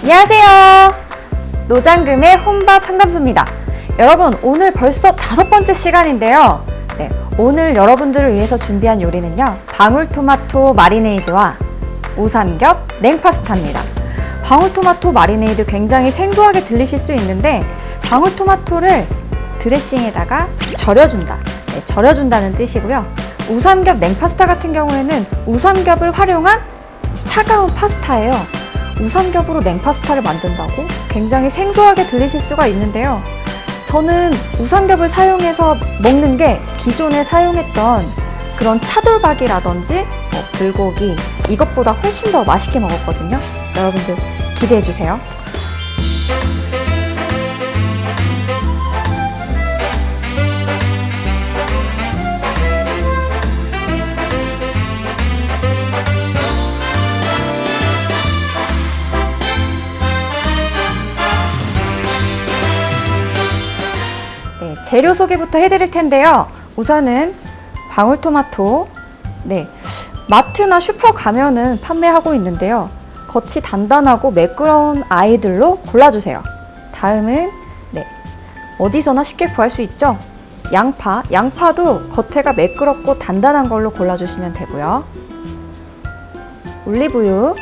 안녕하세요. 노장금의 혼밥 상담소입니다. 여러분, 오늘 벌써 5번째 시간인데요. 네, 오늘 여러분들을 위해서 준비한 요리는요, 방울토마토 마리네이드와 우삼겹 냉파스타입니다. 방울토마토 마리네이드 굉장히 생소하게 들리실 수 있는데, 방울토마토를 드레싱에다가 절여준다. 네, 절여준다는 뜻이고요. 우삼겹 냉파스타 같은 경우에는 우삼겹을 활용한 차가운 파스타예요. 우삼겹으로 냉파스타를 만든다고? 굉장히 생소하게 들리실 수가 있는데요. 저는 우삼겹을 사용해서 먹는 게 기존에 사용했던 그런 차돌박이라든지 불고기 이것보다 훨씬 더 맛있게 먹었거든요. 여러분들 기대해 주세요. 재료 소개부터 해드릴 텐데요. 우선은 방울토마토, 마트나 슈퍼 가면은 판매하고 있는데요. 겉이 단단하고 매끄러운 아이들로 골라주세요. 다음은 어디서나 쉽게 구할 수 있죠. 양파도 겉에가 매끄럽고 단단한 걸로 골라주시면 되고요. 올리브유,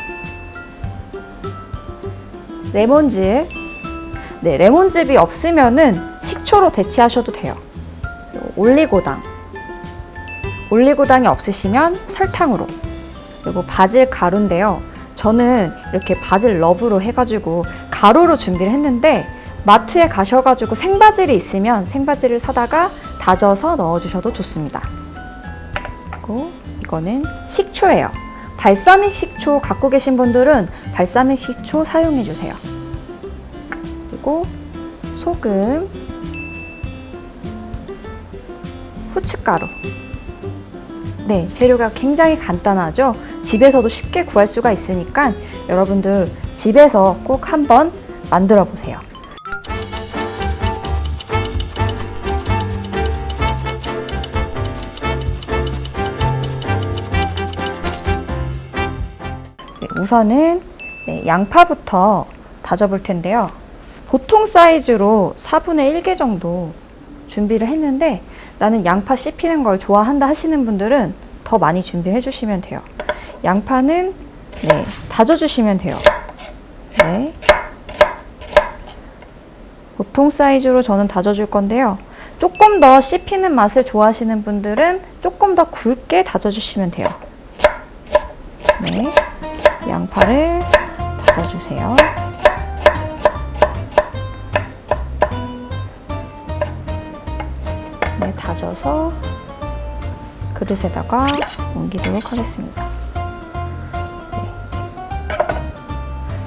레몬즙, 레몬즙이 없으면은 식초로 대체하셔도 돼요. 올리고당이 없으시면 설탕으로. 그리고 바질 가루인데요. 저는 이렇게 바질 러브로 해가지고 가루로 준비를 했는데, 마트에 가셔가지고 생바질이 있으면 생바질을 사다가 다져서 넣어주셔도 좋습니다. 그리고 이거는 식초예요. 발사믹 식초 갖고 계신 분들은 발사믹 식초 사용해주세요. 그리고 소금, 후춧가루. 재료가 굉장히 간단하죠? 집에서도 쉽게 구할 수가 있으니까 여러분들 집에서 꼭 한번 만들어 보세요. 우선은 양파부터 다져볼 텐데요. 보통 사이즈로 4분의 1개 정도 준비를 했는데, 나는 양파 씹히는 걸 좋아한다 하시는 분들은 더 많이 준비해 주시면 돼요. 양파는 다져주시면 돼요. 보통 사이즈로 저는 다져줄 건데요. 조금 더 씹히는 맛을 좋아하시는 분들은 조금 더 굵게 다져주시면 돼요. 양파를 다져주세요. 다져서 그릇에다가 옮기도록 하겠습니다.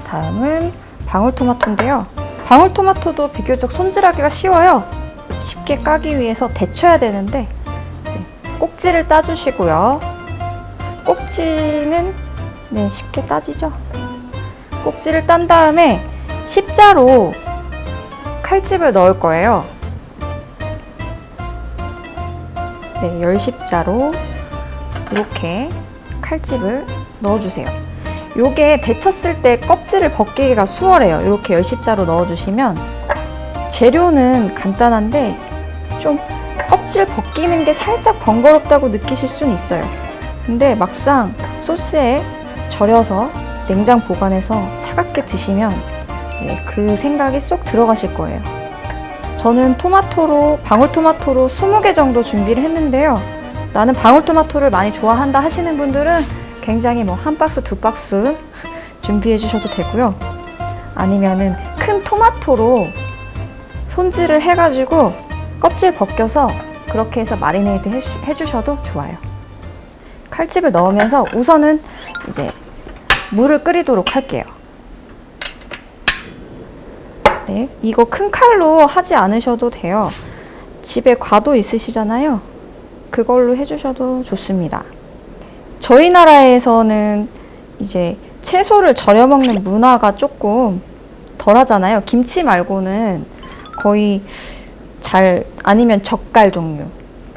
다음은 방울토마토인데요. 방울토마토도 비교적 손질하기가 쉬워요. 쉽게 까기 위해서 데쳐야 되는데, 꼭지를 따주시고요. 꼭지는 쉽게 따지죠. 꼭지를 딴 다음에 십자로 칼집을 넣을 거예요. 열십자로 이렇게 칼집을 넣어주세요. 요게 데쳤을 때 껍질을 벗기기가 수월해요. 이렇게 열십자로 넣어주시면 재료는 간단한데 좀 껍질 벗기는 게 살짝 번거롭다고 느끼실 수는 있어요. 근데 막상 소스에 절여서 냉장 보관해서 차갑게 드시면 그 생각이 쏙 들어가실 거예요. 저는 방울토마토로 20개 정도 준비를 했는데요. 나는 방울토마토를 많이 좋아한다 하시는 분들은 굉장히 한 박스, 2박스 준비해 주셔도 되고요. 아니면은 큰 토마토로 손질을 해가지고 껍질 벗겨서 그렇게 해서 마리네이드 해주셔도 좋아요. 칼집을 넣으면서 우선은 이제 물을 끓이도록 할게요. 이거 큰 칼로 하지 않으셔도 돼요. 집에 과도 있으시잖아요. 그걸로 해주셔도 좋습니다. 저희 나라에서는 이제 채소를 절여 먹는 문화가 조금 덜 하잖아요. 김치 말고는 거의 아니면 젓갈 종류.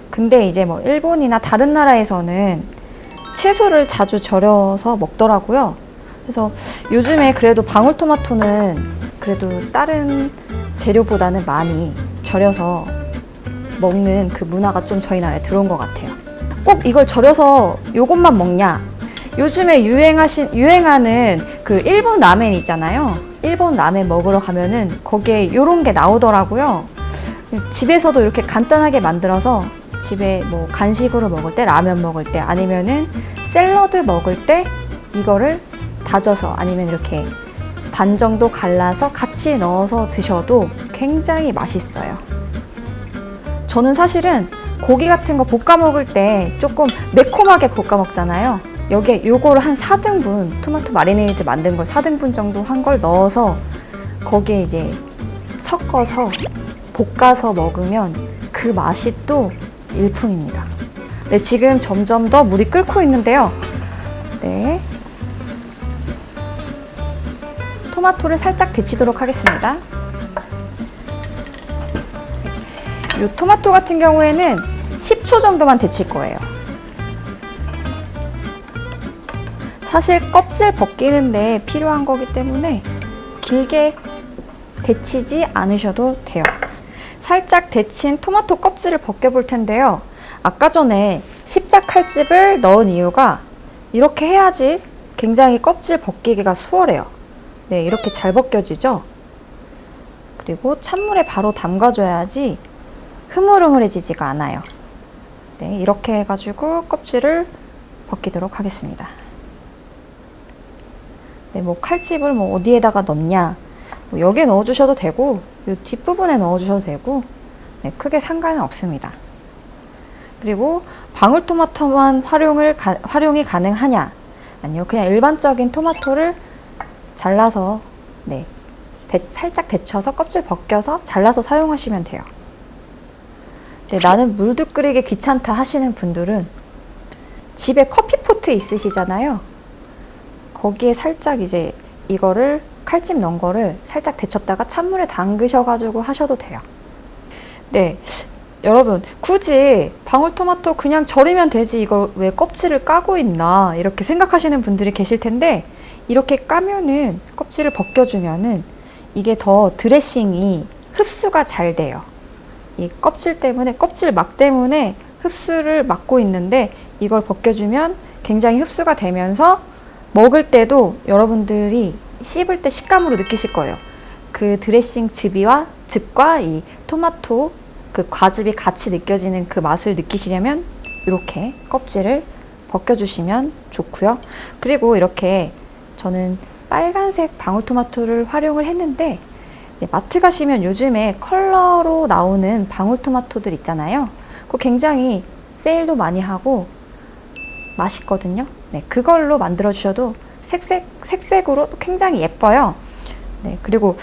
근데 이제 일본이나 다른 나라에서는 채소를 자주 절여서 먹더라고요. 그래서 요즘에 그래도 방울토마토는 그래도 다른 재료보다는 많이 절여서 먹는 그 문화가 좀 저희 나라에 들어온 것 같아요. 꼭 이걸 절여서 요것만 먹냐? 요즘에 유행하는 그 일본 라멘 있잖아요. 일본 라멘 먹으러 가면은 거기에 요런 게 나오더라고요. 집에서도 이렇게 간단하게 만들어서 집에 뭐 간식으로 먹을 때, 라면 먹을 때, 아니면은 샐러드 먹을 때 이거를 다져서 아니면 이렇게 반 정도 갈라서 같이 넣어서 드셔도 굉장히 맛있어요. 저는 사실은 고기 같은 거 볶아 먹을 때 조금 매콤하게 볶아 먹잖아요. 여기에 요거를 한 4등분, 토마토 마리네이드 만든 걸 4등분 정도 한 걸 넣어서 거기에 이제 섞어서 볶아서 먹으면 그 맛이 또 일품입니다. 네, 지금 점점 더 물이 끓고 있는데요. 네. 토마토를 살짝 데치도록 하겠습니다. 이 토마토 같은 경우에는 10초 정도만 데칠 거예요. 사실 껍질 벗기는데 필요한 거기 때문에 길게 데치지 않으셔도 돼요. 살짝 데친 토마토 껍질을 벗겨볼 텐데요. 아까 전에 십자 칼집을 넣은 이유가 이렇게 해야지 굉장히 껍질 벗기기가 수월해요. 네, 이렇게 잘 벗겨지죠? 그리고 찬물에 바로 담가줘야지 흐물흐물해지지가 않아요. 네, 이렇게 해가지고 껍질을 벗기도록 하겠습니다. 네, 뭐 칼집을 뭐 어디에다가 넣냐, 뭐 여기에 넣어주셔도 되고, 이 뒷부분에 넣어주셔도 되고, 네, 크게 상관은 없습니다. 그리고 방울토마토만 활용이 가능하냐? 아니요, 그냥 일반적인 토마토를 잘라서, 네, 살짝 데쳐서 껍질 벗겨서 잘라서 사용하시면 돼요. 네, 나는 물도 끓이기 귀찮다 하시는 분들은 집에 커피포트 있으시잖아요. 거기에 살짝 이제 이거를 칼집 넣은 거를 살짝 데쳤다가 찬물에 담그셔가지고 하셔도 돼요. 네, 여러분 굳이 방울토마토 그냥 절이면 되지 이걸 왜 껍질을 까고 있나 이렇게 생각하시는 분들이 계실 텐데, 이렇게 까면은 껍질을 벗겨주면은 이게 더 드레싱이 흡수가 잘 돼요. 이 껍질 때문에, 껍질 막 때문에 흡수를 막고 있는데 이걸 벗겨주면 굉장히 흡수가 되면서 먹을 때도 여러분들이 씹을 때 식감으로 느끼실 거예요. 그 드레싱 즙과 이 토마토 그 과즙이 같이 느껴지는 그 맛을 느끼시려면 이렇게 껍질을 벗겨주시면 좋고요. 그리고 이렇게 저는 빨간색 방울토마토를 활용을 했는데, 네, 마트 가시면 요즘에 컬러로 나오는 방울토마토들 있잖아요. 그거 굉장히 세일도 많이 하고 맛있거든요. 네, 그걸로 만들어 주셔도 색색으로 굉장히 예뻐요. 네, 그리고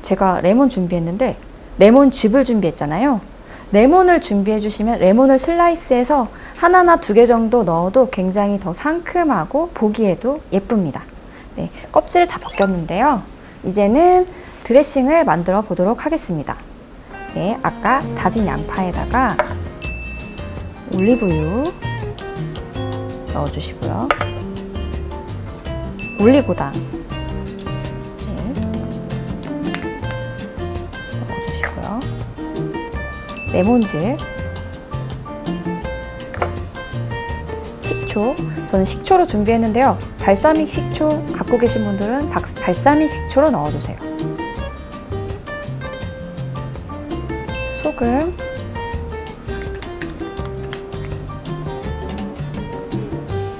제가 레몬 준비했는데 레몬즙을 준비했잖아요. 레몬을 준비해 주시면 레몬을 슬라이스해서 하나나 2개 정도 넣어도 굉장히 더 상큼하고 보기에도 예쁩니다. 네, 껍질을 다 벗겼는데요. 이제는 드레싱을 만들어 보도록 하겠습니다. 네, 아까 다진 양파에다가 올리브유 넣어주시고요. 올리고당 넣어주시고요. 레몬즙, 식초, 저는 식초로 준비했는데요. 발사믹 식초 갖고 계신 분들은 발사믹 식초로 넣어주세요. 소금,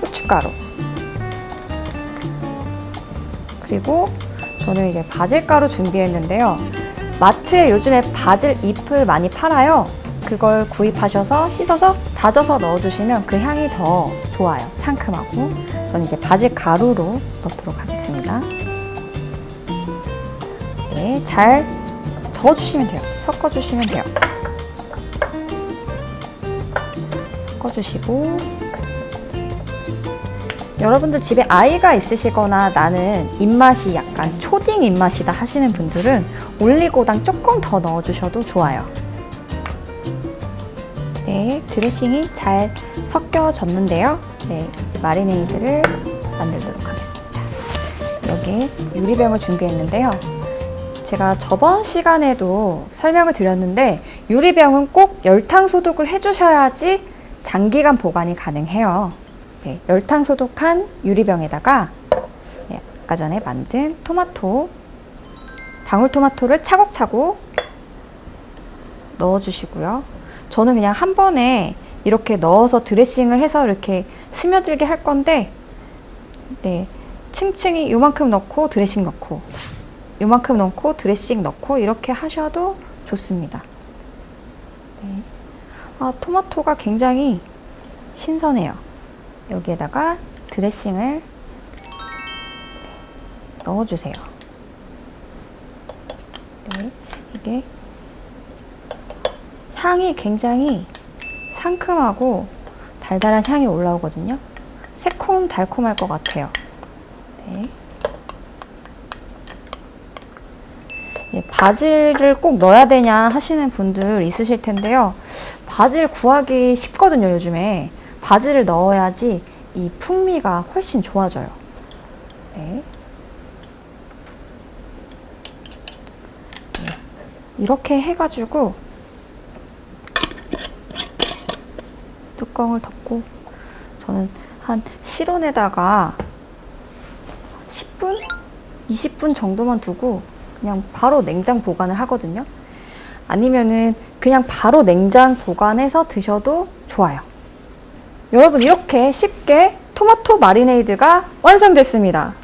후춧가루, 그리고 저는 이제 바질가루 준비했는데요. 마트에 요즘에 바질 잎을 많이 팔아요. 그걸 구입하셔서 씻어서 다져서 넣어주시면 그 향이 더 좋아요. 상큼하고. 저는 이제 바질 가루로 넣도록 하겠습니다. 네, 잘 저어주시면 돼요. 섞어주시면 돼요. 섞어주시고, 여러분들 집에 아이가 있으시거나 나는 입맛이 약간 초딩 입맛이다 하시는 분들은 올리고당 조금 더 넣어주셔도 좋아요. 네, 드레싱이 잘 섞여졌는데요. 네, 이제 마리네이드를 만들도록 하겠습니다. 여기 유리병을 준비했는데요. 제가 저번 시간에도 설명을 드렸는데 유리병은 꼭 열탕 소독을 해주셔야지 장기간 보관이 가능해요. 네, 열탕 소독한 유리병에다가 아까 전에 만든 토마토, 방울토마토를 차곡차곡 넣어주시고요. 저는 그냥 한 번에 이렇게 넣어서 드레싱을 해서 이렇게 스며들게 할 건데, 네, 층층이 요만큼 넣고 드레싱 넣고, 요만큼 넣고 드레싱 넣고 이렇게 하셔도 좋습니다. 네. 토마토가 굉장히 신선해요. 여기에다가 드레싱을 넣어주세요. 네, 이게 향이 굉장히 상큼하고 달달한 향이 올라오거든요. 새콤달콤할 것 같아요. 네. 네, 바질을 꼭 넣어야 되냐 하시는 분들 있으실 텐데요. 바질 구하기 쉽거든요, 요즘에. 바질을 넣어야지 이 풍미가 훨씬 좋아져요. 네. 이렇게 해가지고 뚜껑을 덮고 저는 한 실온에다가 10분? 20분 정도만 두고 그냥 바로 냉장 보관을 하거든요. 아니면은 그냥 바로 냉장 보관해서 드셔도 좋아요. 여러분, 이렇게 쉽게 토마토 마리네이드가 완성됐습니다.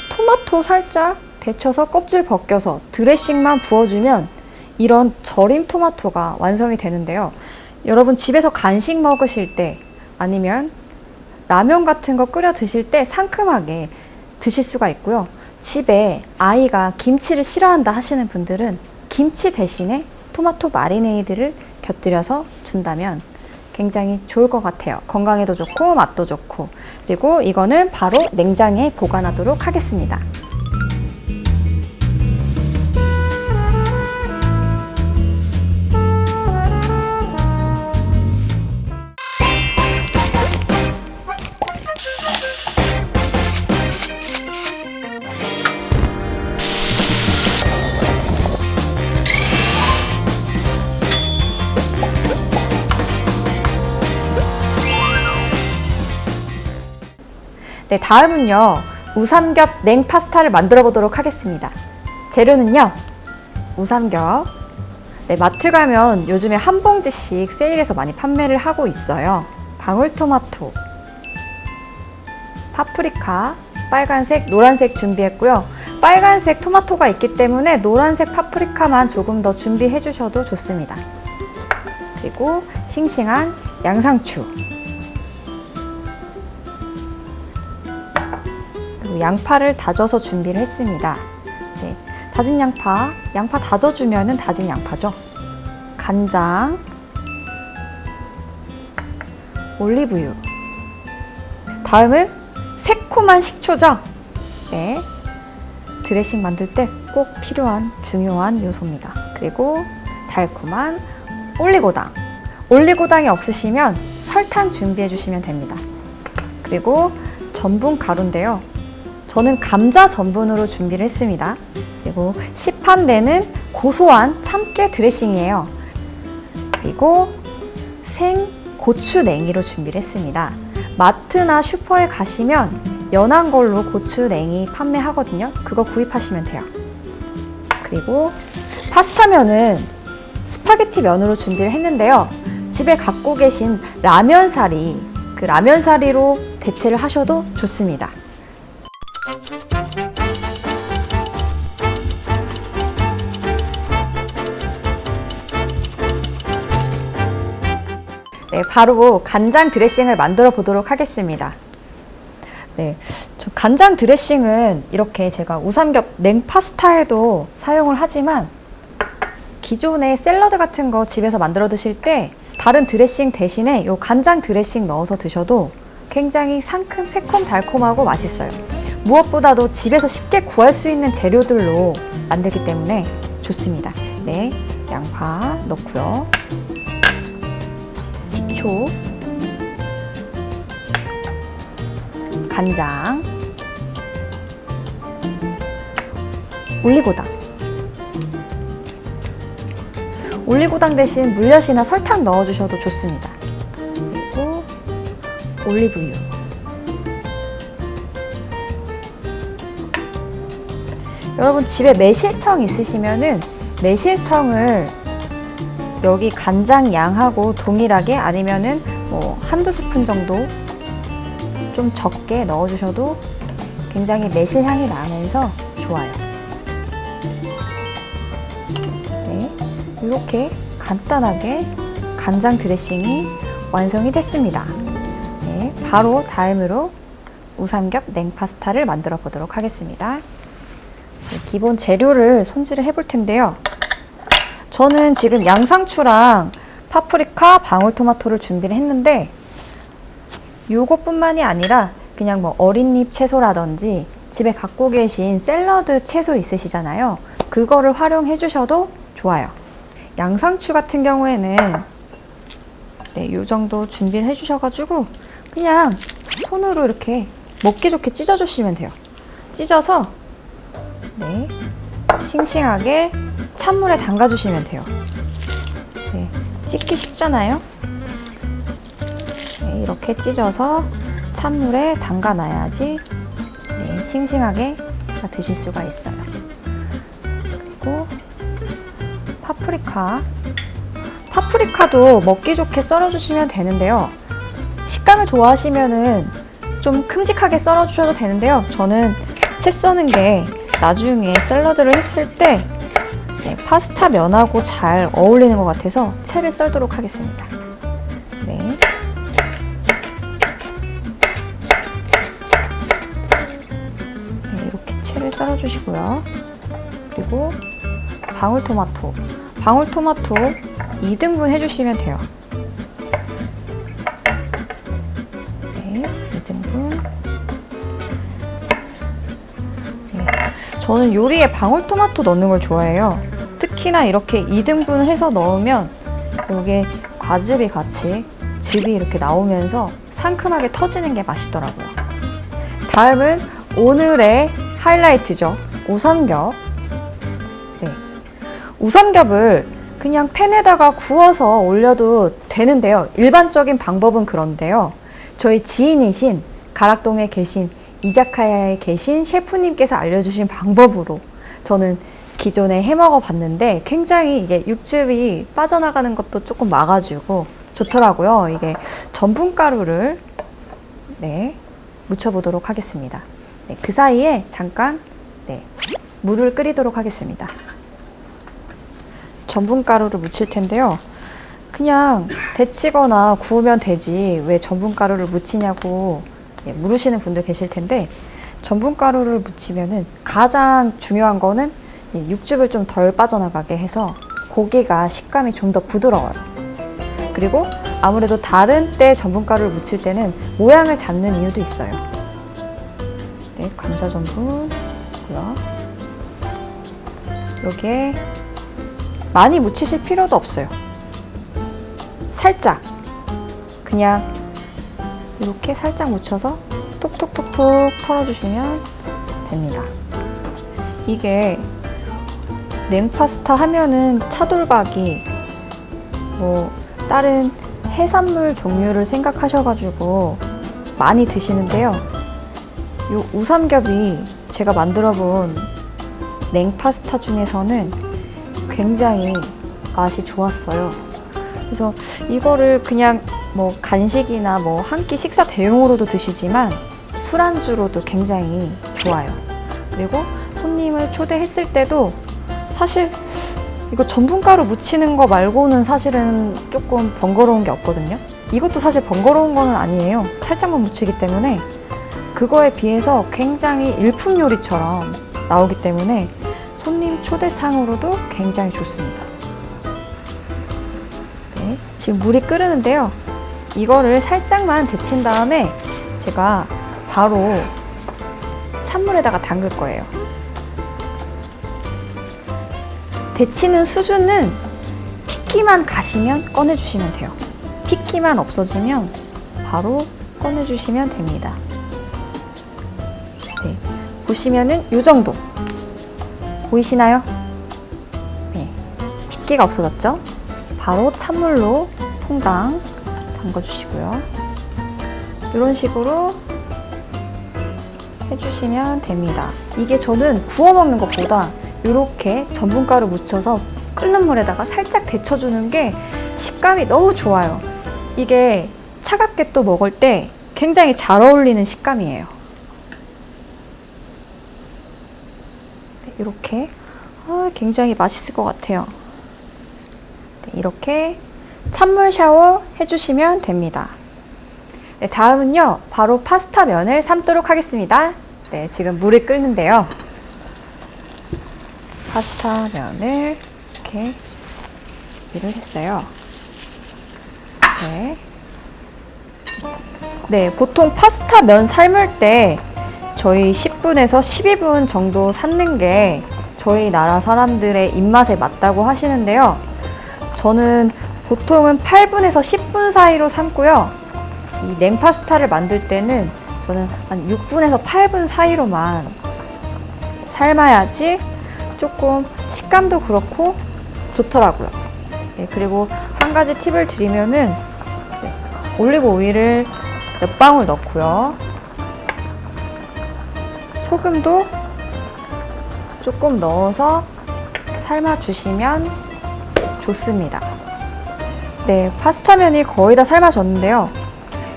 토마토 살짝 데쳐서 껍질 벗겨서 드레싱만 부어주면 이런 절임 토마토가 완성이 되는데요. 여러분, 집에서 간식 먹으실 때 아니면 라면 같은 거 끓여 드실 때 상큼하게 드실 수가 있고요. 집에 아이가 김치를 싫어한다 하시는 분들은 김치 대신에 토마토 마리네이드를 곁들여서 준다면 굉장히 좋을 것 같아요. 건강에도 좋고 맛도 좋고. 그리고 이거는 바로 냉장에 보관하도록 하겠습니다. 네, 다음은요, 우삼겹 냉파스타를 만들어 보도록 하겠습니다. 재료는요, 우삼겹. 네, 마트 가면 요즘에 한 봉지씩 세일해서 많이 판매를 하고 있어요. 방울토마토, 파프리카, 빨간색, 노란색 준비했고요. 빨간색 토마토가 있기 때문에 노란색 파프리카만 조금 더 준비해 주셔도 좋습니다. 그리고 싱싱한 양상추, 양파를 다져서 준비를 했습니다. 네, 다진 양파 다져주면은 다진 양파죠. 간장, 올리브유. 다음은 새콤한 식초죠. 네, 드레싱 만들 때 꼭 필요한 중요한 요소입니다. 그리고 달콤한 올리고당. 올리고당이 없으시면 설탕 준비해 주시면 됩니다. 그리고 전분 가루인데요. 저는 감자 전분으로 준비를 했습니다. 그리고 시판되는 고소한 참깨 드레싱이에요. 그리고 생 고추 냉이로 준비를 했습니다. 마트나 슈퍼에 가시면 연한 걸로 고추 냉이 판매하거든요. 그거 구입하시면 돼요. 그리고 파스타면은 스파게티 면으로 준비를 했는데요. 집에 갖고 계신 라면사리, 그 라면사리로 대체를 하셔도 좋습니다. 네, 바로 간장 드레싱을 만들어 보도록 하겠습니다. 네, 저 간장 드레싱은 이렇게 제가 우삼겹 냉파스타에도 사용을 하지만 기존의 샐러드 같은 거 집에서 만들어 드실 때 다른 드레싱 대신에 이 간장 드레싱 넣어서 드셔도 굉장히 상큼, 새콤, 달콤하고 맛있어요. 무엇보다도 집에서 쉽게 구할 수 있는 재료들로 만들기 때문에 좋습니다. 네, 양파 넣고요. 식초, 간장, 올리고당. 올리고당 대신 물엿이나 설탕 넣어주셔도 좋습니다. 그리고 올리브유. 여러분 집에 매실청 있으시면은 매실청을 여기 간장 양하고 동일하게 아니면은 뭐 한두 스푼 정도 좀 적게 넣어주셔도 굉장히 매실 향이 나면서 좋아요. 네, 이렇게 간단하게 간장 드레싱이 완성이 됐습니다. 네, 바로 다음으로 우삼겹 냉파스타를 만들어 보도록 하겠습니다. 네, 기본 재료를 손질을 해볼 텐데요. 저는 지금 양상추랑 파프리카, 방울토마토를 준비를 했는데 요것뿐만이 아니라 그냥 뭐 어린잎 채소라든지 집에 갖고 계신 샐러드 채소 있으시잖아요. 그거를 활용해 주셔도 좋아요. 양상추 같은 경우에는 네, 요 정도 준비를 해 주셔가지고 그냥 손으로 이렇게 먹기 좋게 찢어 주시면 돼요. 찢어서 네, 싱싱하게 찬물에 담가 주시면 돼요. 네, 찢기 쉽잖아요. 네, 이렇게 찢어서 찬물에 담가 놔야지 네, 싱싱하게 드실 수가 있어요. 그리고 파프리카도 먹기 좋게 썰어 주시면 되는데요. 식감을 좋아하시면은 좀 큼직하게 썰어 주셔도 되는데요. 저는 채 써는 게 나중에 샐러드를 했을 때 네, 파스타 면하고 잘 어울리는 것 같아서 채를 썰도록 하겠습니다. 네. 네, 이렇게 채를 썰어 주시고요. 그리고 방울토마토 2등분 해주시면 돼요. 네, 2등분. 네, 저는 요리에 방울토마토 넣는 걸 좋아해요. 특히나 이렇게 2등분을 해서 넣으면 이게 과즙이 같이 즙이 이렇게 나오면서 상큼하게 터지는 게 맛있더라고요. 다음은 오늘의 하이라이트죠. 우삼겹. 네, 우삼겹을 그냥 팬에다가 구워서 올려도 되는데요. 일반적인 방법은 그런데요. 저희 지인이신 가락동에 계신 이자카야에 계신 셰프님께서 알려주신 방법으로 저는 기존에 해먹어 봤는데 굉장히 이게 육즙이 빠져나가는 것도 조금 막아주고 좋더라고요. 이게 전분가루를 네, 묻혀보도록 하겠습니다. 네, 그 사이에 잠깐 네, 물을 끓이도록 하겠습니다. 전분가루를 묻힐 텐데요. 그냥 데치거나 구우면 되지 왜 전분가루를 묻히냐고 물으시는 분들 계실 텐데 전분가루를 묻히면은 가장 중요한 거는 육즙을 좀 덜 빠져나가게 해서 고기가 식감이 좀 더 부드러워요. 그리고 아무래도 다른 때 전분가루를 묻힐 때는 모양을 잡는 이유도 있어요. 네, 감자 전분고요. 이게 많이 묻히실 필요도 없어요. 살짝 그냥 이렇게 살짝 묻혀서 톡톡톡톡 털어주시면 됩니다. 이게 냉파스타 하면은 차돌박이 뭐 다른 해산물 종류를 생각하셔가지고 많이 드시는데요. 요 우삼겹이 제가 만들어본 냉파스타 중에서는 굉장히 맛이 좋았어요. 그래서 이거를 그냥 뭐 간식이나 뭐 한 끼 식사 대용으로도 드시지만 술안주로도 굉장히 좋아요. 그리고 손님을 초대했을 때도 사실 이거 전분가루 묻히는 거 말고는 사실은 조금 번거로운 게 없거든요. 이것도 사실 번거로운 거는 아니에요. 살짝만 묻히기 때문에 그거에 비해서 굉장히 일품 요리처럼 나오기 때문에 손님 초대상으로도 굉장히 좋습니다. 네, 지금 물이 끓으는데요. 이거를 살짝만 데친 다음에 제가 바로 찬물에다가 담글 거예요. 데치는 수준은 핏기만 가시면 꺼내주시면 돼요. 핏기만 없어지면 바로 꺼내주시면 됩니다. 네, 보시면은 이 정도 보이시나요? 네, 핏기가 없어졌죠? 바로 찬물로 퐁당 담궈주시고요. 이런 식으로 해주시면 됩니다. 이게 저는 구워 먹는 것보다 이렇게 전분가루 묻혀서 끓는 물에다가 살짝 데쳐주는 게 식감이 너무 좋아요. 이게 차갑게 또 먹을 때 굉장히 잘 어울리는 식감이에요. 네, 이렇게 굉장히 맛있을 것 같아요. 네, 이렇게 찬물 샤워 해주시면 됩니다. 네, 다음은요, 바로 파스타 면을 삶도록 하겠습니다. 네, 지금 물이 끓는데요. 파스타 면을 이렇게 준비를 했어요. 네. 네, 보통 파스타 면 삶을 때 저희 10분에서 12분 정도 삶는 게 저희 나라 사람들의 입맛에 맞다고 하시는데요. 저는 보통은 8분에서 10분 사이로 삶고요. 이 냉파스타를 만들 때는 저는 한 6분에서 8분 사이로만 삶아야지 조금 식감도 그렇고 좋더라고요. 네, 그리고 한 가지 팁을 드리면은 올리브 오일을 몇 방울 넣고요. 소금도 조금 넣어서 삶아주시면 좋습니다. 네, 파스타면이 거의 다 삶아졌는데요.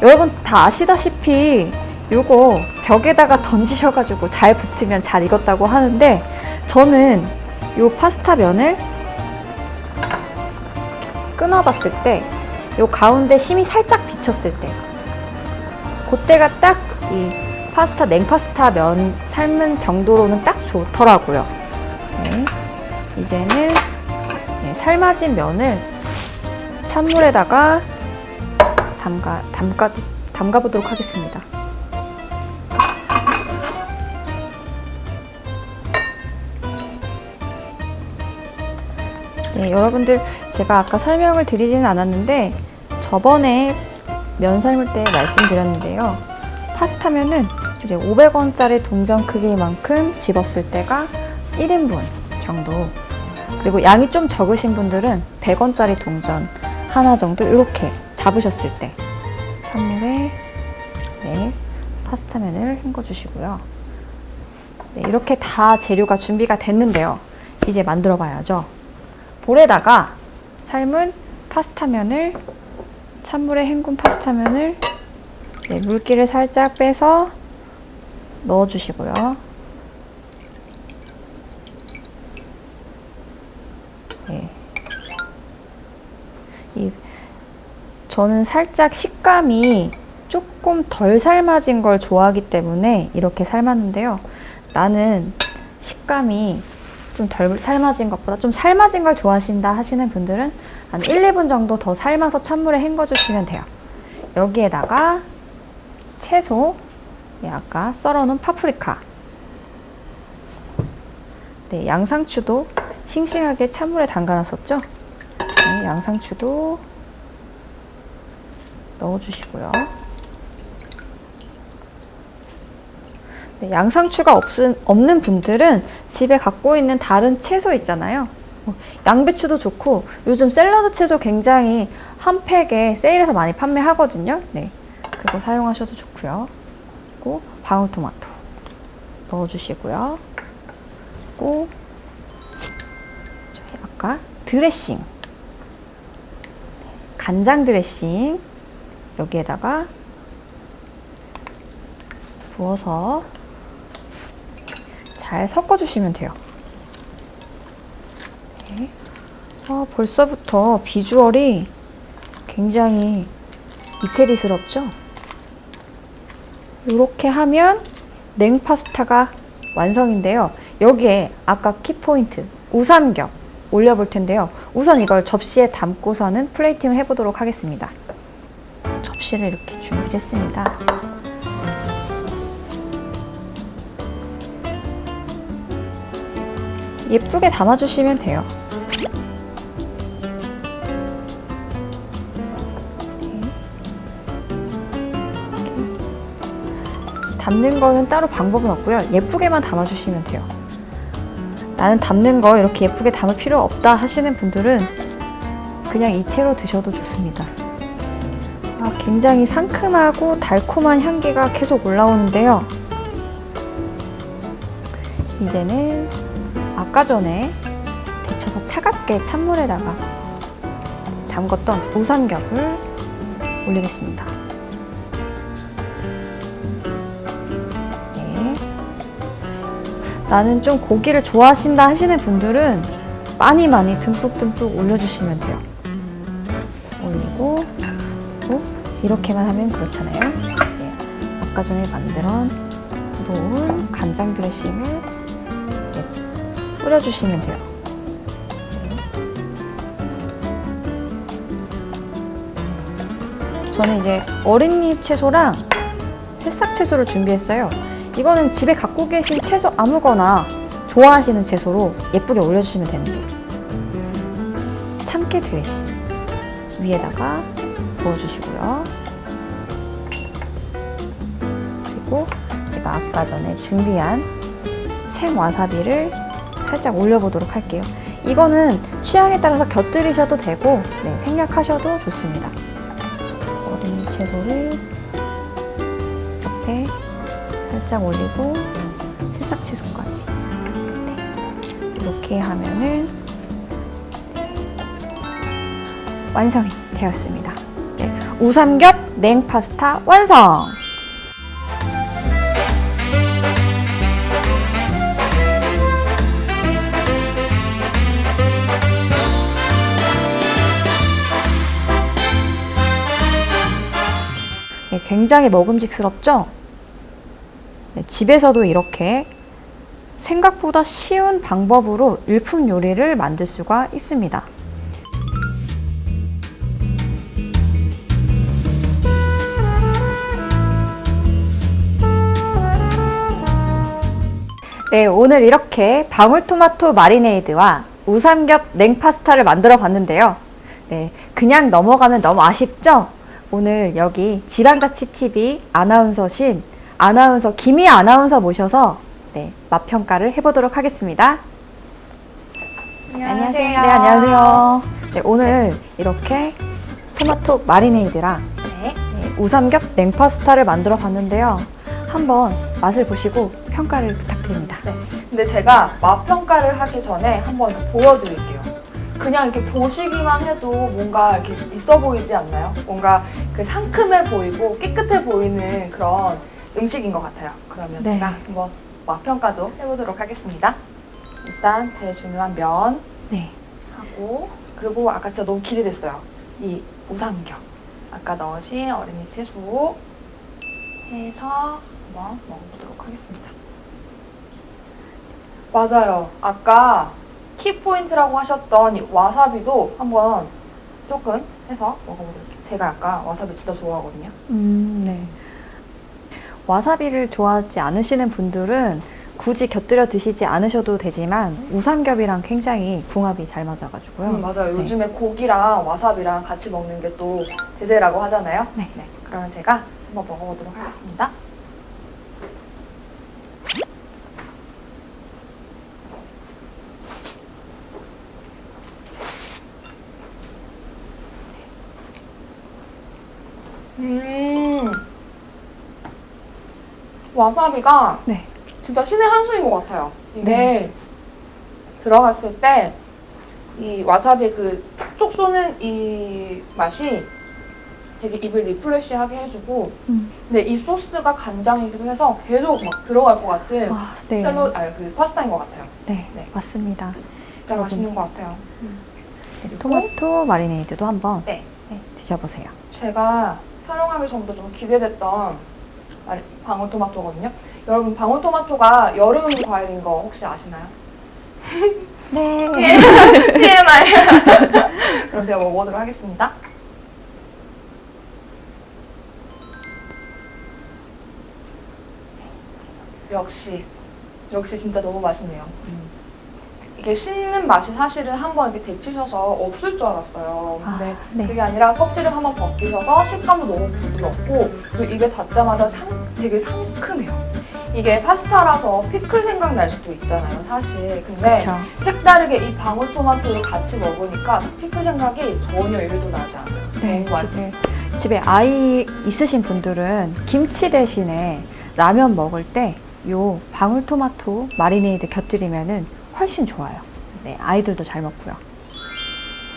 여러분 다 아시다시피 요거 벽에다가 던지셔가지고 잘 붙으면 잘 익었다고 하는데, 저는 요 파스타 면을 끊어봤을 때 요 가운데 심이 살짝 비쳤을 때, 그때가 딱 이 파스타, 냉파스타 면 삶은 정도로는 딱 좋더라고요. 네, 이제는 삶아진 면을 찬물에다가 담가 보도록 하겠습니다. 네, 여러분들 제가 아까 설명을 드리지는 않았는데 저번에 면 삶을 때 말씀드렸는데요. 파스타면은 이제 500원짜리 동전 크기만큼 집었을 때가 1인분 정도, 그리고 양이 좀 적으신 분들은 100원짜리 동전 하나 정도 이렇게 잡으셨을 때 찬물에 파스타면을 헹궈 주시고요. 네, 이렇게 다 재료가 준비가 됐는데요. 이제 만들어 봐야죠. 볼에다가 삶은 파스타면을, 찬물에 헹군 파스타면을 물기를 살짝 빼서 넣어 주시고요. 네. 저는 살짝 식감이 조금 덜 삶아진 걸 좋아하기 때문에 이렇게 삶았는데요. 나는 식감이 좀 덜 삶아진 것보다 좀 삶아진 걸 좋아하신다 하시는 분들은 한 1, 2분 정도 더 삶아서 찬물에 헹궈 주시면 돼요. 여기에다가 채소, 아까 썰어놓은 파프리카, 네, 양상추도 싱싱하게 찬물에 담가놨었죠. 네, 양상추도 넣어주시고요. 네, 양상추가 없는 분들은 집에 갖고 있는 다른 채소 있잖아요. 양배추도 좋고, 요즘 샐러드 채소 굉장히 한 팩에 세일해서 많이 판매하거든요. 네, 그거 사용하셔도 좋고요. 그리고 방울토마토 넣어주시고요. 그리고 저희 아까 드레싱, 간장 드레싱 여기에다가 부어서 잘 섞어주시면 돼요. 네. 벌써부터 비주얼이 굉장히 이태리스럽죠? 이렇게 하면 냉파스타가 완성인데요. 여기에 아까 키포인트 우삼겹 올려볼 텐데요. 우선 이걸 접시에 담고서는 플레이팅을 해보도록 하겠습니다. 접시를 이렇게 준비를 했습니다. 예쁘게 담아주시면 돼요. 담는 거는 따로 방법은 없고요. 예쁘게만 담아주시면 돼요. 나는 담는 거 이렇게 예쁘게 담을 필요 없다 하시는 분들은 그냥 이 채로 드셔도 좋습니다. 굉장히 상큼하고 달콤한 향기가 계속 올라오는데요. 이제는 아까 전에 데쳐서 차갑게 찬물에다가 담궜던 우삼겹을 올리겠습니다. 네. 나는 좀 고기를 좋아하신다 하시는 분들은 많이 듬뿍 올려주시면 돼요. 올리고 이렇게만 하면 그렇잖아요. 네. 아까 전에 만들어 놓은 간장 드레싱을 뿌려주시면 돼요. 저는 이제 어린잎 채소랑 새싹 채소를 준비했어요. 이거는 집에 갖고 계신 채소 아무거나 좋아하시는 채소로 예쁘게 올려주시면 되는데, 참깨 드레싱 위에다가 부어주시고요. 그리고 제가 아까 전에 준비한 생와사비를 살짝 올려보도록 할게요. 이거는 취향에 따라서 곁들이셔도 되고 생략하셔도 좋습니다. 어린 채소를 옆에 살짝 올리고 새싹 채소까지 이렇게 하면은 완성이 되었습니다. 우삼겹 냉파스타 완성! 굉장히 먹음직스럽죠? 집에서도 이렇게 생각보다 쉬운 방법으로 일품 요리를 만들 수가 있습니다. 네, 오늘 이렇게 방울토마토 마리네이드와 우삼겹 냉파스타를 만들어 봤는데요. 그냥 넘어가면 너무 아쉽죠? 오늘 여기 지방자치TV 아나운서신 아나운서 김희 아나운서 모셔서 맛평가를 해보도록 하겠습니다. 안녕하세요. 네, 안녕하세요. 오늘 이렇게 토마토 마리네이드랑 우삼겹 냉파스타를 만들어 봤는데요. 한번 맛을 보시고 평가를 부탁드립니다. 근데 제가 맛 평가를 하기 전에 한번 보여드릴게요. 그냥 이렇게 보시기만 해도 뭔가 이렇게 있어 보이지 않나요? 뭔가 그 상큼해 보이고 깨끗해 보이는 그런 음식인 것 같아요. 그러면 제가 한번 맛 평가도 해보도록 하겠습니다. 일단 제일 중요한 면 하고, 그리고 아까 진짜 너무 기대됐어요. 이 우삼겹 아까 넣으신 어린잎 채소 해서 한번 먹어보도록 하겠습니다. 맞아요. 아까 키포인트라고 하셨던 이 와사비도 한번 조금 해서 먹어보도록 할게요. 제가 아까 와사비 진짜 좋아하거든요. 와사비를 좋아하지 않으시는 분들은 굳이 곁들여 드시지 않으셔도 되지만 우삼겹이랑 굉장히 궁합이 잘 맞아가지고요. 맞아요. 요즘에 고기랑 와사비랑 같이 먹는 게 또 대세라고 하잖아요. 그러면 제가 한번 먹어보도록 하겠습니다. 와사비가 진짜 신의 한 수인 것 같아요. 이게 들어갔을 때 이 와사비의 그 톡 쏘는 이 맛이 되게 입을 리프레시하게 해주고, 근데 이 소스가 간장이기도 해서 계속 막 들어갈 것 같은 그 파스타인 것 같아요. 맞습니다. 진짜 맛있는 것 같아요. 토마토 마리네이드도 한번 드셔보세요. 제가 촬영하기 전부터 좀 기대됐던 방울토마토거든요. 여러분, 방울토마토가 여름 과일인 거 혹시 아시나요? 네. TMI. 그럼 제가 먹어보도록 하겠습니다. 역시 진짜 너무 맛있네요. 이게 씹는 맛이 사실은 한번 이렇게 데치셔서 없을 줄 알았어요. 근데 네. 그게 아니라 껍질을 한번 벗기셔서 식감도 너무 부드럽고 그리고 입에 닿자마자 되게 상큼해요. 이게 파스타라서 피클 생각날 수도 있잖아요, 사실. 근데 그쵸. 색다르게 이 방울토마토를 같이 먹으니까 피클 생각이 전혀 1도 나지 않아요. 네, 너무 맛있어요. 집에 아이 있으신 분들은 김치 대신에 라면 먹을 때 요 방울토마토 마리네이드 곁들이면은 훨씬 좋아요. 네, 아이들도 잘 먹고요.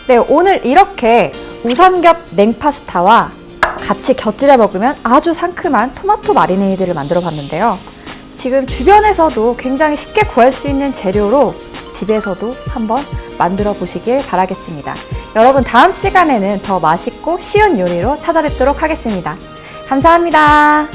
네, 오늘 이렇게 우삼겹 냉파스타와 같이 곁들여 먹으면 아주 상큼한 토마토 마리네이드를 만들어 봤는데요. 지금 주변에서도 굉장히 쉽게 구할 수 있는 재료로 집에서도 한번 만들어 보시길 바라겠습니다. 여러분, 다음 시간에는 더 맛있고 쉬운 요리로 찾아뵙도록 하겠습니다. 감사합니다.